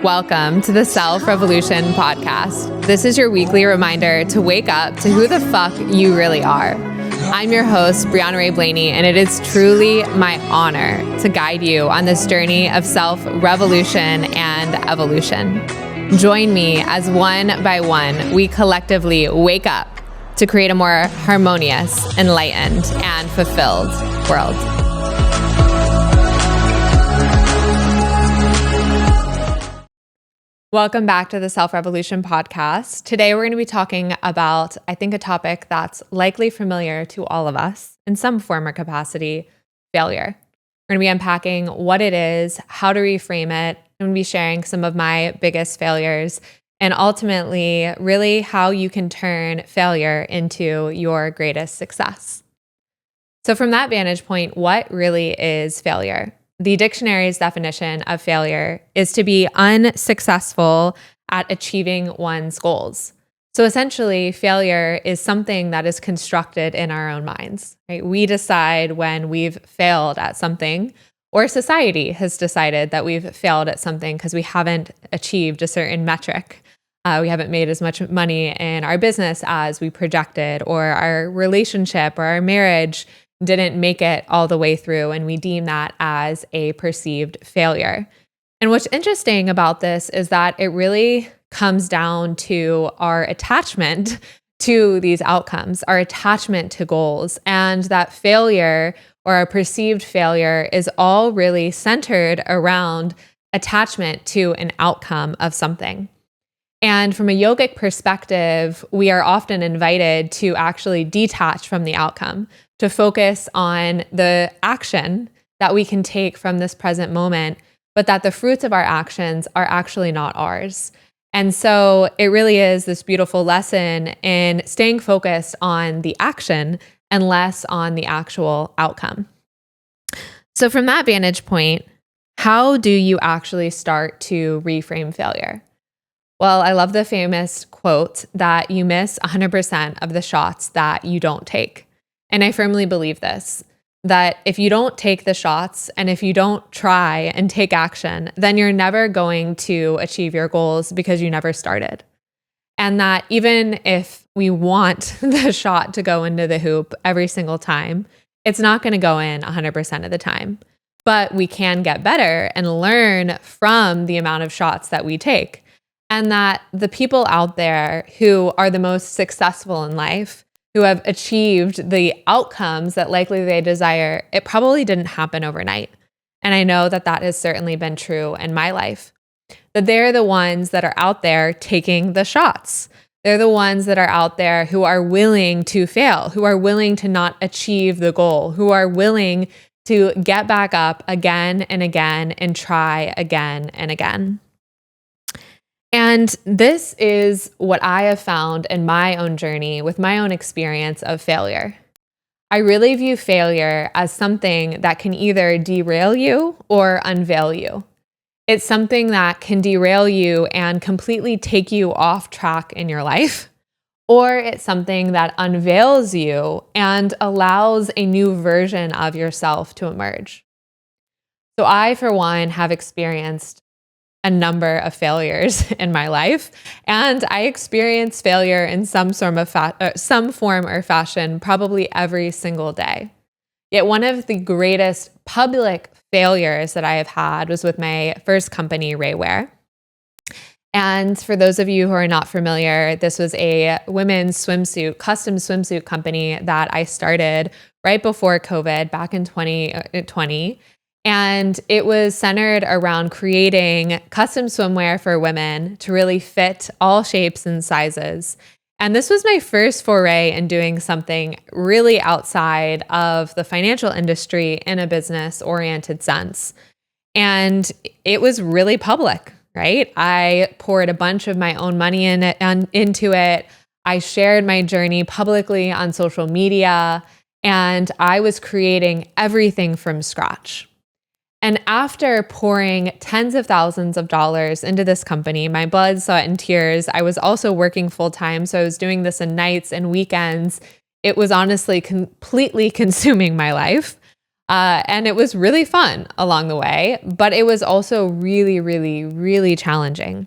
Welcome to the Self Revolution podcast. This is your weekly reminder to wake up to who the fuck you really are. I'm your host, Breanna Rae Blaney, and it is truly my honor to guide you on this journey of self-revolution and evolution. Join me as one by one, we collectively wake up to create a more harmonious, enlightened, and fulfilled world. Welcome back to the Self-Revolution podcast. Today we're going to be talking about, I think, a topic that's likely familiar to all of us in some form or capacity, failure. We're going to be unpacking what it is, how to reframe it. I'm going to be sharing some of my biggest failures and ultimately really how you can turn failure into your greatest success. So from that vantage point, what really is failure? The dictionary's definition of failure is to be unsuccessful at achieving one's goals. So essentially, failure is something that is constructed in our own minds, right? We decide when we've failed at something, or society has decided that we've failed at something because we haven't achieved a certain metric. We haven't made as much money in our business as we projected, or our relationship or our marriage didn't make it all the way through, and we deem that as a perceived failure. And what's interesting about this is that it really comes down to our attachment to these outcomes, our attachment to goals, and that failure or our perceived failure is all really centered around attachment to an outcome of something. And from a yogic perspective, we are often invited to actually detach from the outcome, to focus on the action that we can take from this present moment, but that the fruits of our actions are actually not ours. And so it really is this beautiful lesson in staying focused on the action and less on the actual outcome. So from that vantage point, how do you actually start to reframe failure? Well, I love the famous quote that you miss 100% of the shots that you don't take. And I firmly believe this, that if you don't take the shots and if you don't try and take action, then you're never going to achieve your goals because you never started. And that even if we want the shot to go into the hoop every single time, it's not going to go in 100% of the time. But we can get better and learn from the amount of shots that we take. And that the people out there who are the most successful in life, who have achieved the outcomes that likely they desire, it probably didn't happen overnight. And I know that that has certainly been true in my life. That they're the ones that are out there taking the shots. They're the ones that are out there who are willing to fail, who are willing to not achieve the goal, who are willing to get back up again and again and try again and again. And this is what I have found in my own journey with my own experience of failure. I really view failure as something that can either derail you or unveil you. It's something that can derail you and completely take you off track in your life, or it's something that unveils you and allows a new version of yourself to emerge. So I, for one, have experienced a number of failures in my life, and I experience failure in some form or fashion probably every single day. Yet one of the greatest public failures that I have had was with my first company, RAEWEAR. And for those of you who are not familiar, this was a women's custom swimsuit company that I started right before COVID back in 2020. And it was centered around creating custom swimwear for women to really fit all shapes and sizes. And this was my first foray in doing something really outside of the financial industry in a business-oriented sense. And it was really public, right? I poured a bunch of my own money into it. I shared my journey publicly on social media, and I was creating everything from scratch. And after pouring tens of thousands of dollars into this company, my blood, sweat, and tears, I was also working full time. So I was doing this in nights and weekends. It was honestly completely consuming my life. And it was really fun along the way, but it was also really, really, really challenging.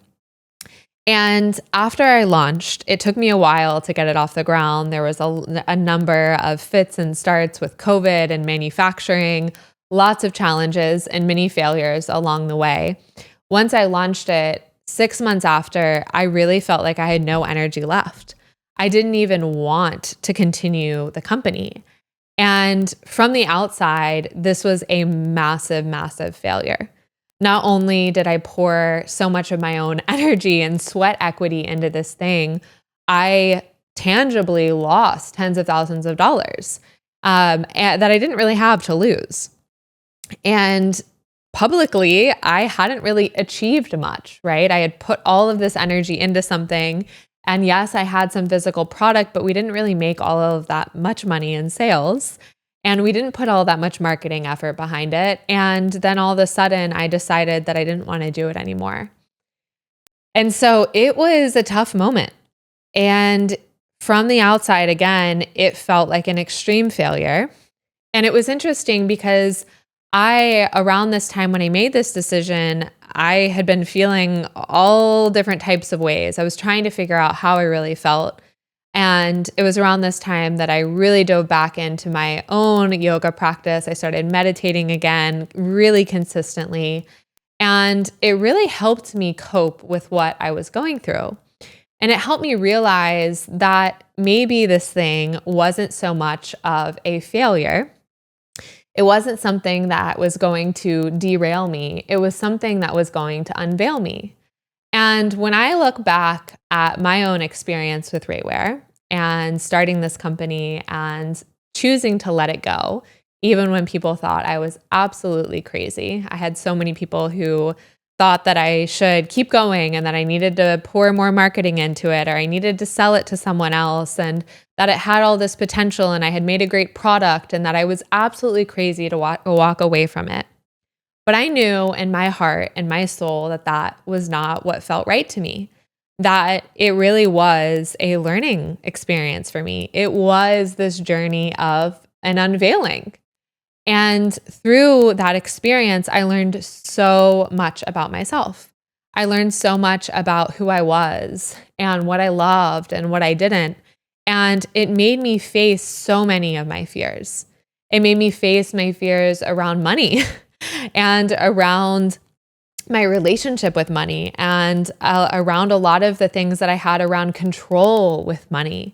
And after I launched, it took me a while to get it off the ground. There was a number of fits and starts with COVID and manufacturing, lots of challenges and many failures along the way. Once I launched it, 6 months after, I really felt like I had no energy left. I didn't even want to continue the company. And from the outside, this was a massive, massive failure. Not only did I pour so much of my own energy and sweat equity into this thing, I tangibly lost tens of thousands of dollars that I didn't really have to lose. And publicly, I hadn't really achieved much, right? I had put all of this energy into something. And yes, I had some physical product, but we didn't really make all of that much money in sales. And we didn't put all that much marketing effort behind it. And then all of a sudden, I decided that I didn't want to do it anymore. And so it was a tough moment. And from the outside, again, it felt like an extreme failure. And it was interesting because around this time when I made this decision, I had been feeling all different types of ways. I was trying to figure out how I really felt. And it was around this time that I really dove back into my own yoga practice. I started meditating again, really consistently. And it really helped me cope with what I was going through. And it helped me realize that maybe this thing wasn't so much of a failure. It wasn't something that was going to derail me. It was something that was going to unveil me. And when I look back at my own experience with RAEWEAR and starting this company and choosing to let it go, even when people thought I was absolutely crazy, I had so many people who thought that I should keep going and that I needed to pour more marketing into it, or I needed to sell it to someone else, and that it had all this potential and I had made a great product, and that I was absolutely crazy to walk away from it. But I knew in my heart and my soul that that was not what felt right to me, that it really was a learning experience for me. It was this journey of an unveiling. And through that experience, I learned so much about myself. I learned so much about who I was and what I loved and what I didn't. And it made me face so many of my fears. It made me face my fears around money and around my relationship with money and around a lot of the things that I had around control with money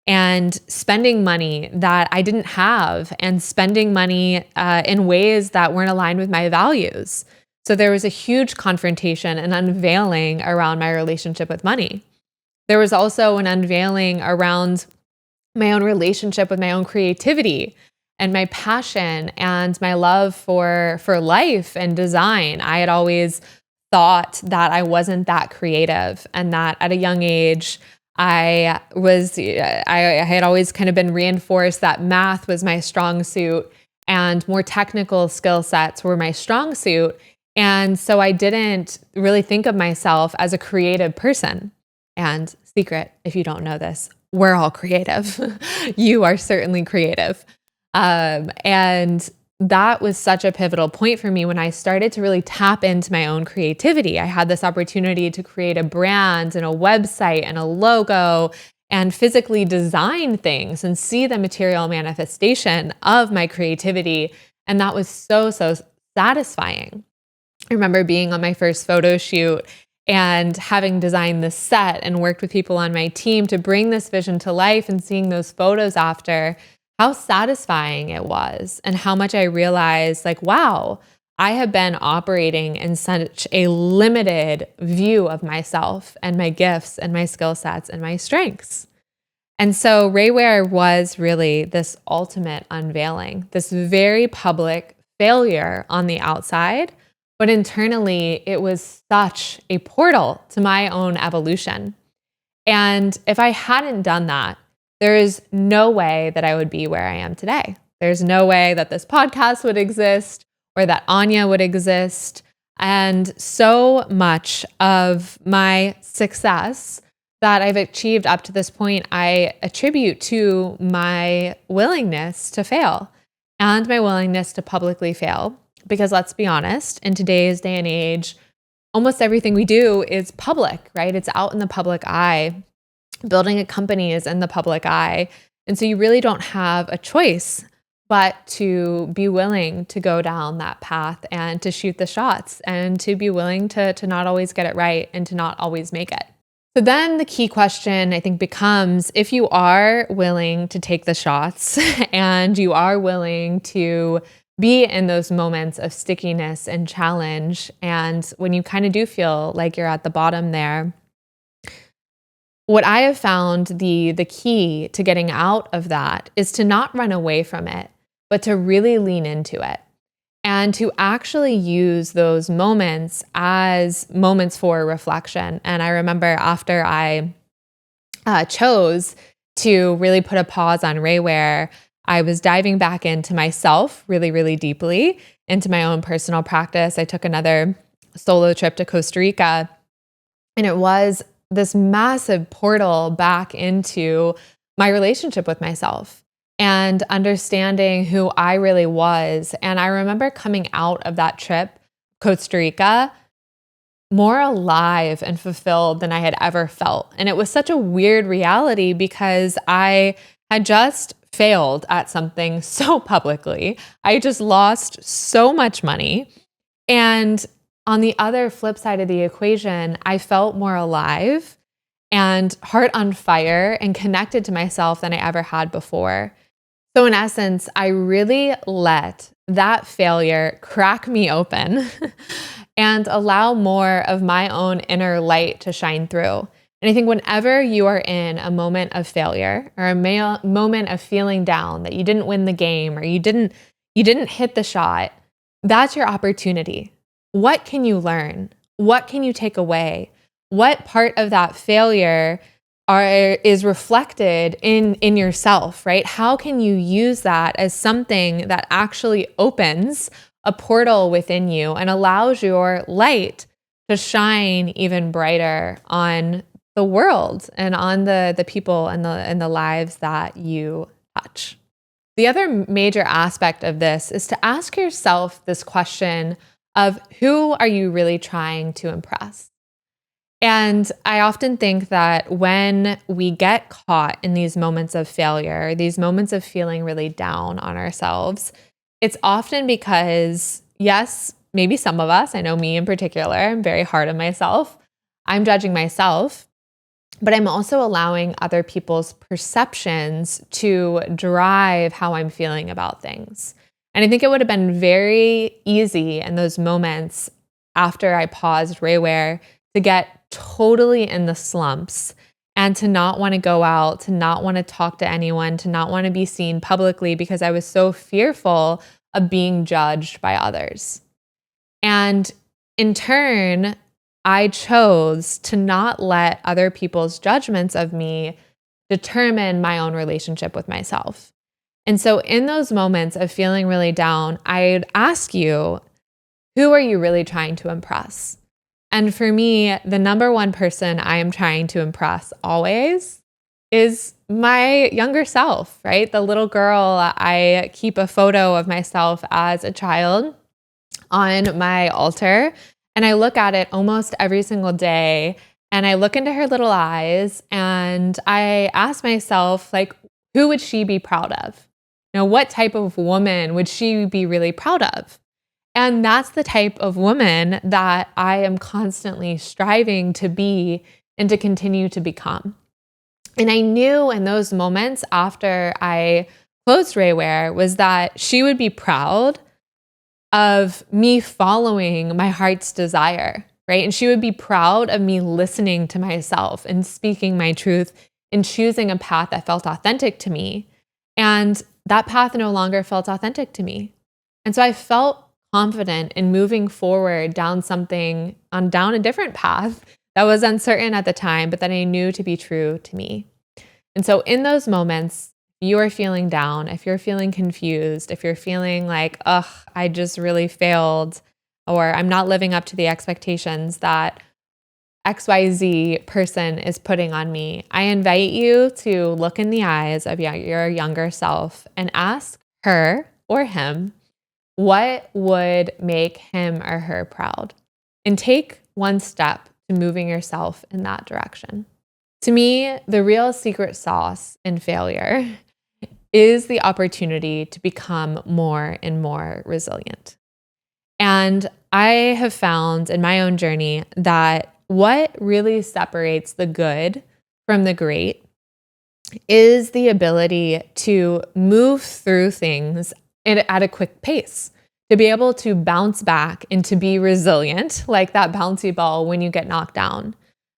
and spending money that I didn't have and spending money in ways that weren't aligned with my values. So there was a huge confrontation and unveiling around my relationship with money. There was also an unveiling around my own relationship with my own creativity and my passion and my love for life and design. I had always thought that I wasn't that creative, and that at a young age, I had always kind of been reinforced that math was my strong suit and more technical skill sets were my strong suit. And so I didn't really think of myself as a creative person. And secret, if you don't know this, we're all creative. You are certainly creative. And that was such a pivotal point for me when I started to really tap into my own creativity. I had this opportunity to create a brand and a website and a logo and physically design things and see the material manifestation of my creativity. And that was so, so satisfying. I remember being on my first photo shoot and having designed this set and worked with people on my team to bring this vision to life, and seeing those photos after, how satisfying it was, and how much I realized, like, wow, I have been operating in such a limited view of myself and my gifts and my skill sets and my strengths. And so RAEWEAR was really this ultimate unveiling, this very public failure on the outside, but internally it was such a portal to my own evolution. And if I hadn't done that, there is no way that I would be where I am today. There's no way that this podcast would exist or that Anya would exist. And so much of my success that I've achieved up to this point, I attribute to my willingness to fail and my willingness to publicly fail. Because let's be honest, in today's day and age, almost everything we do is public, right? It's out in the public eye. Building a company is in the public eye. And so you really don't have a choice but to be willing to go down that path and to shoot the shots and to be willing to not always get it right and to not always make it. So then the key question, I think, becomes if you are willing to take the shots and you are willing to be in those moments of stickiness and challenge, and when you kind of do feel like you're at the bottom there, what I have found the key to getting out of that is to not run away from it, but to really lean into it and to actually use those moments as moments for reflection. And I remember after I chose to really put a pause on RAEWEAR, I was diving back into myself really, really deeply, into my own personal practice. I took another solo trip to Costa Rica, and it was this massive portal back into my relationship with myself and understanding who I really was. And I remember coming out of that trip, Costa Rica, more alive and fulfilled than I had ever felt. And it was such a weird reality because I had just failed at something so publicly. I just lost so much money. And on the other flip side of the equation, I felt more alive and heart on fire and connected to myself than I ever had before. So in essence, I really let that failure crack me open and allow more of my own inner light to shine through. And I think whenever you are in a moment of failure or a moment of feeling down that you didn't win the game or you didn't hit the shot, that's your opportunity. What can you learn? What can you take away? What part of that failure is reflected in yourself, right? How can you use that as something that actually opens a portal within you and allows your light to shine even brighter on the world and on the people and the lives that you touch? The other major aspect of this is to ask yourself this question of who are you really trying to impress? And I often think that when we get caught in these moments of failure, these moments of feeling really down on ourselves, it's often because, yes, maybe some of us, I know me in particular, I'm very hard on myself. I'm judging myself, but I'm also allowing other people's perceptions to drive how I'm feeling about things. And I think it would have been very easy in those moments after I paused RAEWEAR to get totally in the slumps and to not want to go out, to not want to talk to anyone, to not want to be seen publicly because I was so fearful of being judged by others. And in turn, I chose to not let other people's judgments of me determine my own relationship with myself. And so in those moments of feeling really down, I'd ask you, who are you really trying to impress? And for me, the number one person I am trying to impress always is my younger self, right? The little girl. I keep a photo of myself as a child on my altar, and I look at it almost every single day, and I look into her little eyes, and I ask myself, like, who would she be proud of? You know, what type of woman would she be really proud of? And that's the type of woman that I am constantly striving to be and to continue to become. And I knew in those moments after I closed RAEWEAR was that she would be proud of me following my heart's desire, right? And she would be proud of me listening to myself and speaking my truth and choosing a path that felt authentic to me. And that path no longer felt authentic to me. And so I felt confident in moving forward down a different path that was uncertain at the time, but that I knew to be true to me. And so in those moments, you are feeling down, if you're feeling confused, if you're feeling like, ugh, I just really failed, or I'm not living up to the expectations that XYZ person is putting on me, I invite you to look in the eyes of your younger self and ask her or him, what would make him or her proud? And take one step to moving yourself in that direction. To me, the real secret sauce in failure is the opportunity to become more and more resilient. And I have found in my own journey that what really separates the good from the great is the ability to move through things at a quick pace, to be able to bounce back and to be resilient, like that bouncy ball when you get knocked down.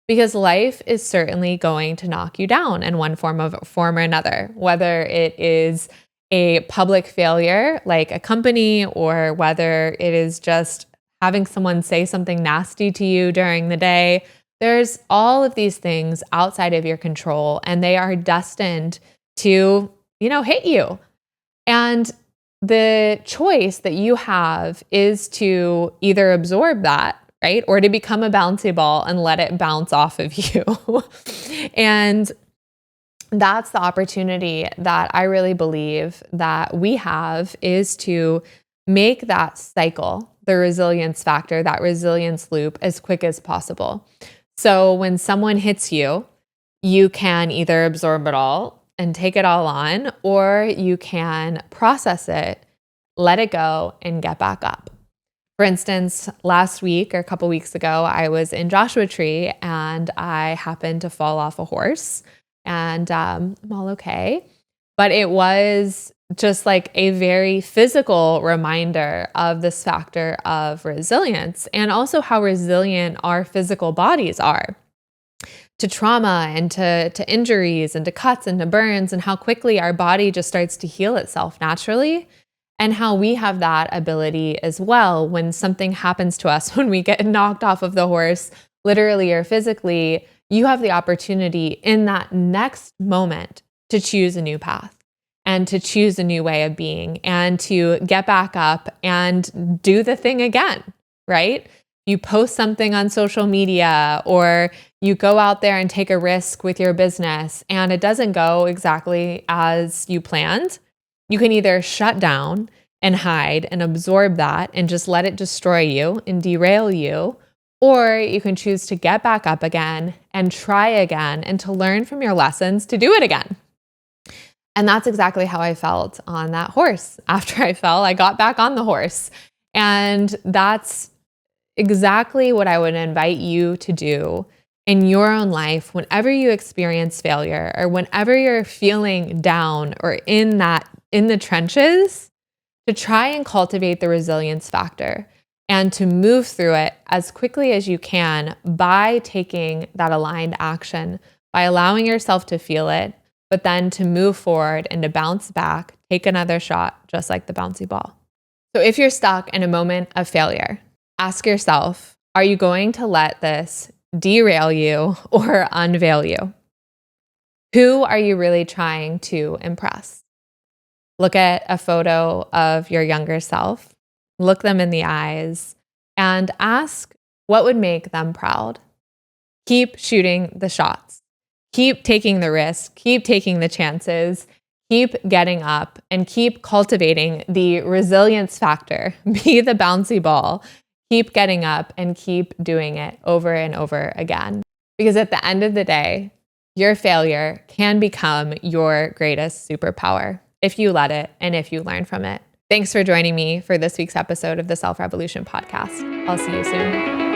Because life is certainly going to knock you down in one form or another, whether it is a public failure like a company, or whether it is just having someone say something nasty to you during the day. There's all of these things outside of your control, and they are destined to, hit you. And the choice that you have is to either absorb that, right? Or to become a bouncy ball and let it bounce off of you. And that's the opportunity that I really believe that we have, is to make that cycle, the resilience factor, that resilience loop, as quick as possible. So when someone hits you, you can either absorb it all and take it all on, or you can process it, let it go, and get back up. For instance, last week or a couple weeks ago, I was in Joshua Tree and I happened to fall off a horse, and I'm all okay. But it was just like a very physical reminder of this factor of resilience, and also how resilient our physical bodies are to trauma and to injuries and to cuts and to burns, and how quickly our body just starts to heal itself naturally. And how we have that ability as well when something happens to us, when we get knocked off of the horse, literally or physically. You have the opportunity in that next moment to choose a new path and to choose a new way of being and to get back up and do the thing again, right? You post something on social media, or you go out there and take a risk with your business and it doesn't go exactly as you planned. You can either shut down and hide and absorb that and just let it destroy you and derail you, or you can choose to get back up again and try again and to learn from your lessons to do it again. And that's exactly how I felt on that horse. After I fell, I got back on the horse. And that's exactly what I would invite you to do in your own life whenever you experience failure, or whenever you're feeling down or in the trenches, to try and cultivate the resilience factor and to move through it as quickly as you can by taking that aligned action, by allowing yourself to feel it, but then to move forward and to bounce back, take another shot, just like the bouncy ball. So if you're stuck in a moment of failure, ask yourself, are you going to let this derail you or unveil you? Who are you really trying to impress? Look at a photo of your younger self, look them in the eyes, and ask what would make them proud. Keep shooting the shots. Keep taking the risk. Keep taking the chances. Keep getting up and keep cultivating the resilience factor. Be the bouncy ball. Keep getting up and keep doing it over and over again. Because at the end of the day, your failure can become your greatest superpower if you let it and if you learn from it. Thanks for joining me for this week's episode of the Self Revolution podcast. I'll see you soon.